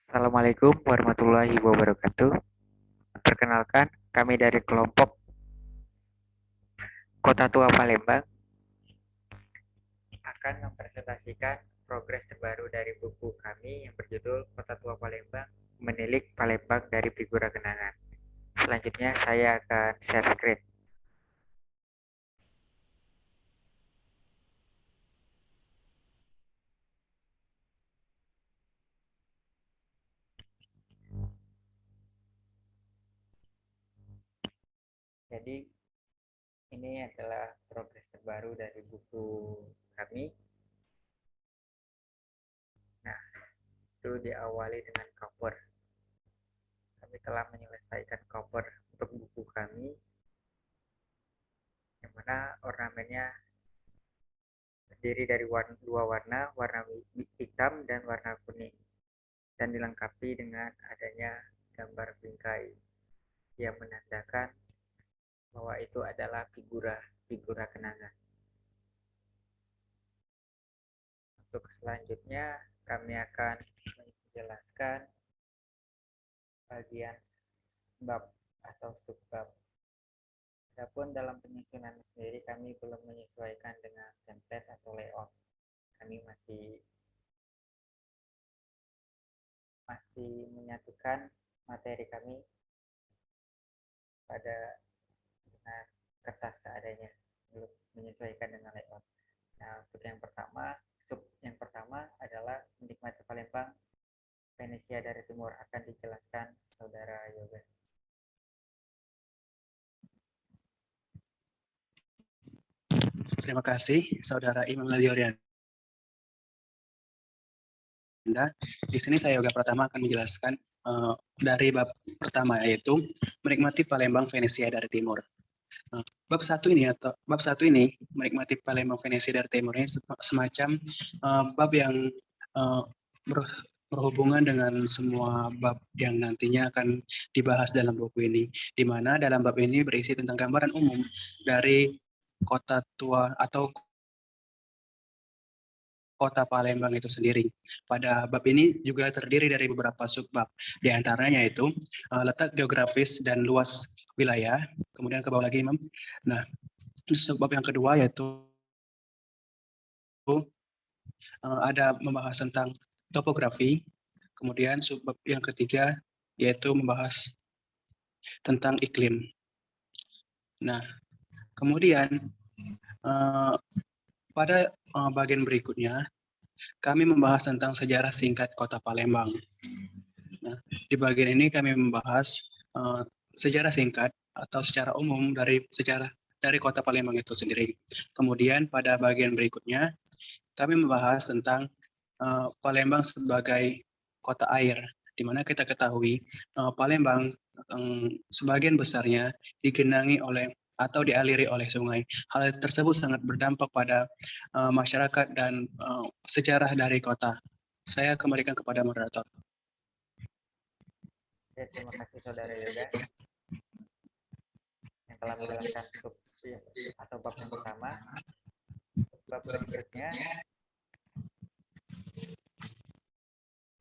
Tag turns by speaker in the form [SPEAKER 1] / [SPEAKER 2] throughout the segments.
[SPEAKER 1] Assalamualaikum warahmatullahi wabarakatuh. Perkenalkan, kami dari kelompok Kota Tua Palembang akan mempresentasikan progres terbaru dari buku kami yang berjudul Kota Tua Palembang Menilik Palembang dari Figura Kenangan. Selanjutnya saya akan share screen. Jadi ini adalah progres terbaru dari buku kami. Nah, itu diawali dengan cover. Kami telah menyelesaikan cover untuk buku kami, yang mana ornamennya terdiri dari dua warna, warna hitam dan warna kuning, dan dilengkapi dengan adanya gambar bingkai yang menandakan bahwa itu adalah figura kenangan. Untuk selanjutnya kami akan menjelaskan bagian bab atau subbab. Adapun dalam penyusunan sendiri kami belum menyesuaikan dengan template atau layout. Kami masih menyatukan materi kami pada dengan kertas seadanya, belum menyesuaikan dengan layout. Nah, untuk yang pertama adalah menikmati Palembang, Venesia dari Timur, akan dijelaskan Saudara Yoga.
[SPEAKER 2] Terima kasih, Saudara Imam Laliorian. Di sini saya Yoga Pratama akan menjelaskan dari bab pertama, yaitu menikmati Palembang Venesia dari Timur. Bab satu ini menikmati Palembang Venesia dari Timur ini semacam bab yang berhubungan dengan semua bab yang nantinya akan dibahas dalam buku ini, di mana dalam bab ini berisi tentang gambaran umum dari kota tua atau Kota Palembang itu sendiri. Pada bab ini juga terdiri dari beberapa subbab, di antaranya itu letak geografis dan luas wilayah. Kemudian ke bawah lagi, Imam. Nah, subbab yang kedua yaitu ada membahas tentang topografi. Kemudian subbab yang ketiga yaitu membahas tentang iklim. Nah, kemudian pada bagian berikutnya kami membahas tentang sejarah singkat Kota Palembang. Nah, di bagian ini kami membahas sejarah singkat atau secara umum dari Kota Palembang itu sendiri. Kemudian pada bagian berikutnya kami membahas tentang Palembang sebagai kota air, di mana kita ketahui Palembang sebagian besarnya digenangi oleh atau dialiri oleh sungai. Hal tersebut sangat berdampak pada masyarakat dan sejarah dari kota. Saya kembalikan kepada moderator.
[SPEAKER 1] Oke, terima kasih Saudara Yoga yang telah menjelaskan sub atau bab yang pertama. Bab berikutnya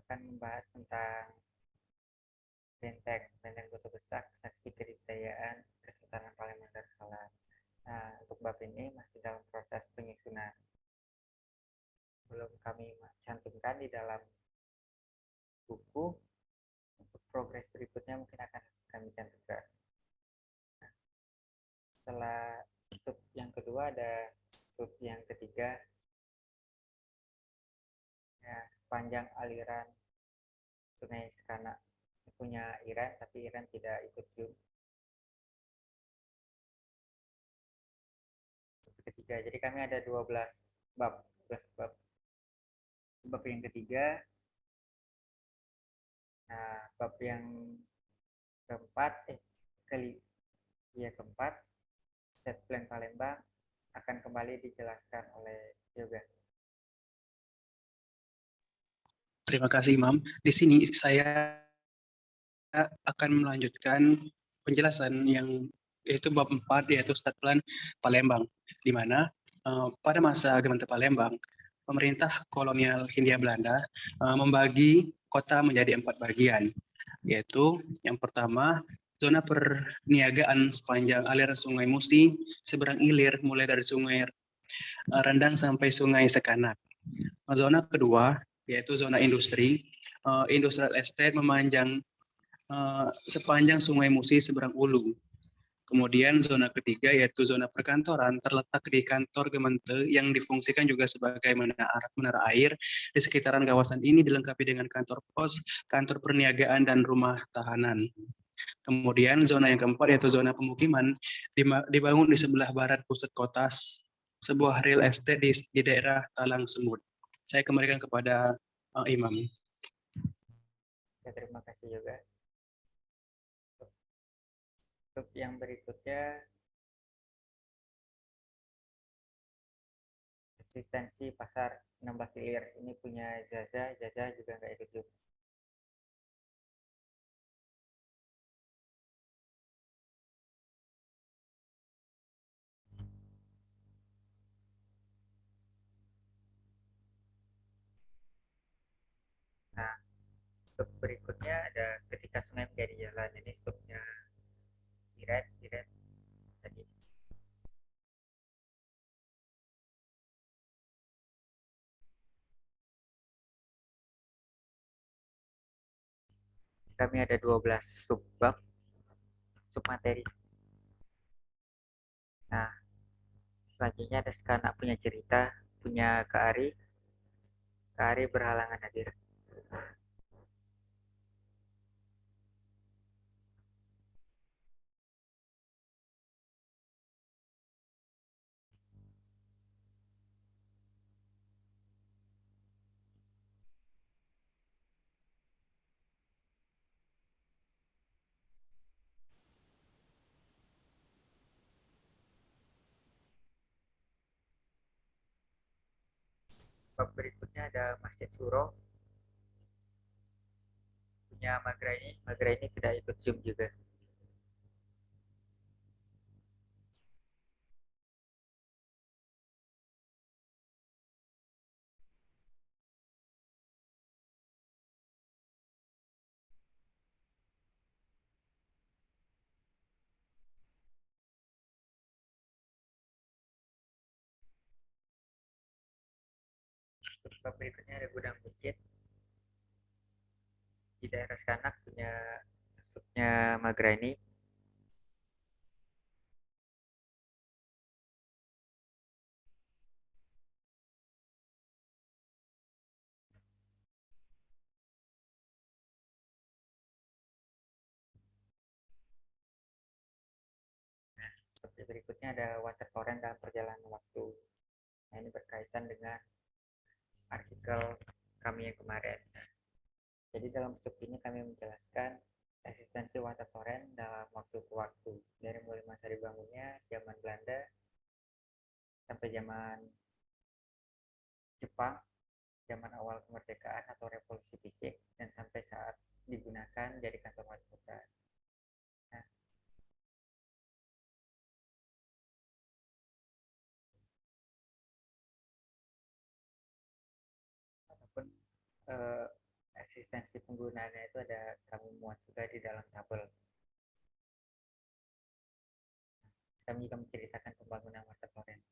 [SPEAKER 1] akan membahas tentang Benteng Kota Besar, Saksi Kedikdayaan Kesultanan Palembang Darussalam. Nah, untuk bab ini masih dalam proses penyusunan. Belum kami cantumkan di dalam buku. Untuk progres berikutnya mungkin akan kami cantumkan. Nah, setelah sub yang kedua ada sub yang ketiga. Ya, sepanjang aliran Sungai Sekanak punya Iran, tapi Iran tidak ikut zoom. Ketiga, jadi kami ada 12 bab. Bab yang ketiga, nah bab yang keempat, set plan Palembang akan kembali dijelaskan oleh Yoga.
[SPEAKER 2] Terima kasih, Imam. Di sini saya akan melanjutkan penjelasan yang yaitu bab 4, yaitu Stat Plan Palembang, di mana pada masa Gemeente Palembang, pemerintah kolonial Hindia Belanda membagi kota menjadi 4 bagian, yaitu yang pertama zona perniagaan sepanjang aliran Sungai Musi seberang ilir mulai dari Sungai Rendang sampai Sungai Sekanak. Zona kedua yaitu zona industri, industrial estate memanjang sepanjang Sungai Musi seberang Ulu. Kemudian zona ketiga yaitu zona perkantoran terletak di kantor Gemeente yang difungsikan juga sebagai menara air. Di sekitaran kawasan ini dilengkapi dengan kantor pos, kantor perniagaan, dan rumah tahanan. Kemudian zona yang keempat yaitu zona pemukiman dibangun di sebelah barat pusat kota, sebuah real estate di daerah Talang Semut. Saya kembalikan kepada Imam.
[SPEAKER 1] Ya, terima kasih juga. Untuk yang berikutnya, eksistensi pasar 16 ilir. Ini punya Zaza juga nggak ikut Zoom. Nah, sub berikutnya ada ketika sungai menjadi jalan. Ini subnya Iren tadi. Kami ada 12 subbab, submateri. Nah, selanjutnya ada Skana punya cerita, punya Kak Ari. Kak Ari berhalangan hadir. Bab berikutnya ada Masjid Suro, punya Magra ini. Magra ini tidak ikut Zoom juga. Bab berikutnya ada Gudang Buncit di daerah Skanak, punya subnya Magra ini. Sub berikutnya ada water torrent dalam perjalanan waktu. Nah, ini berkaitan dengan artikel kami yang kemarin. Jadi dalam sub ini kami menjelaskan eksistensi water torrent dalam waktu ke waktu, dari mulai masa dibangunnya zaman Belanda sampai zaman Jepang, zaman awal kemerdekaan atau revolusi fisik, dan sampai saat digunakan jadi kantor wali kota. Nah, ataupun eh, eksistensi penggunaannya itu ada kami muat juga di dalam tabel. Kami juga menceritakan pembangunan water torrent.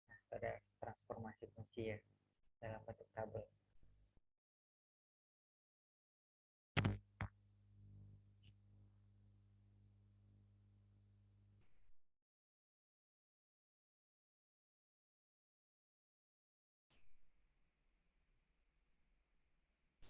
[SPEAKER 1] Nah, ada transformasi fungsi ya dalam bentuk tabel.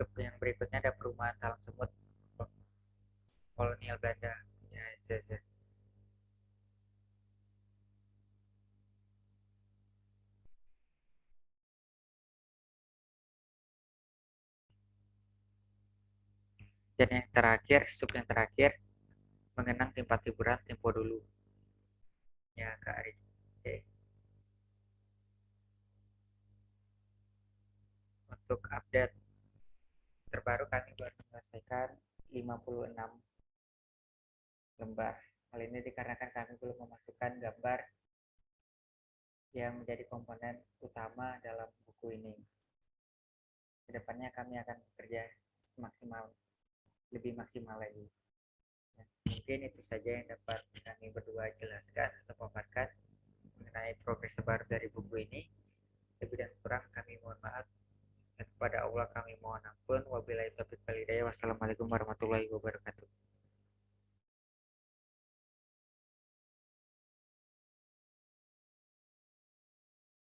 [SPEAKER 1] Sub yang berikutnya ada perumahan Talang Semut kolonial Belanda punya Zaza. Dan yang terakhir, sub yang terakhir, mengenang tempat hiburan Tempo dulu. Ya, Kak Ari. Oke. Untuk update terbaru kami baru menyelesaikan 56 lembar. Hal ini dikarenakan kami belum memasukkan gambar yang menjadi komponen utama dalam buku ini. Kedepannya kami akan bekerja lebih maksimal lagi. Ya, mungkin itu saja yang dapat kami berdua jelaskan atau paparkan mengenai progres terbaru dari buku ini. Lebih dan kurang kami mohon maaf. Dan kepada Allah kami mohon ampun. Wabillahi taufiq wal hidayah. Wassalamualaikum warahmatullahi wabarakatuh.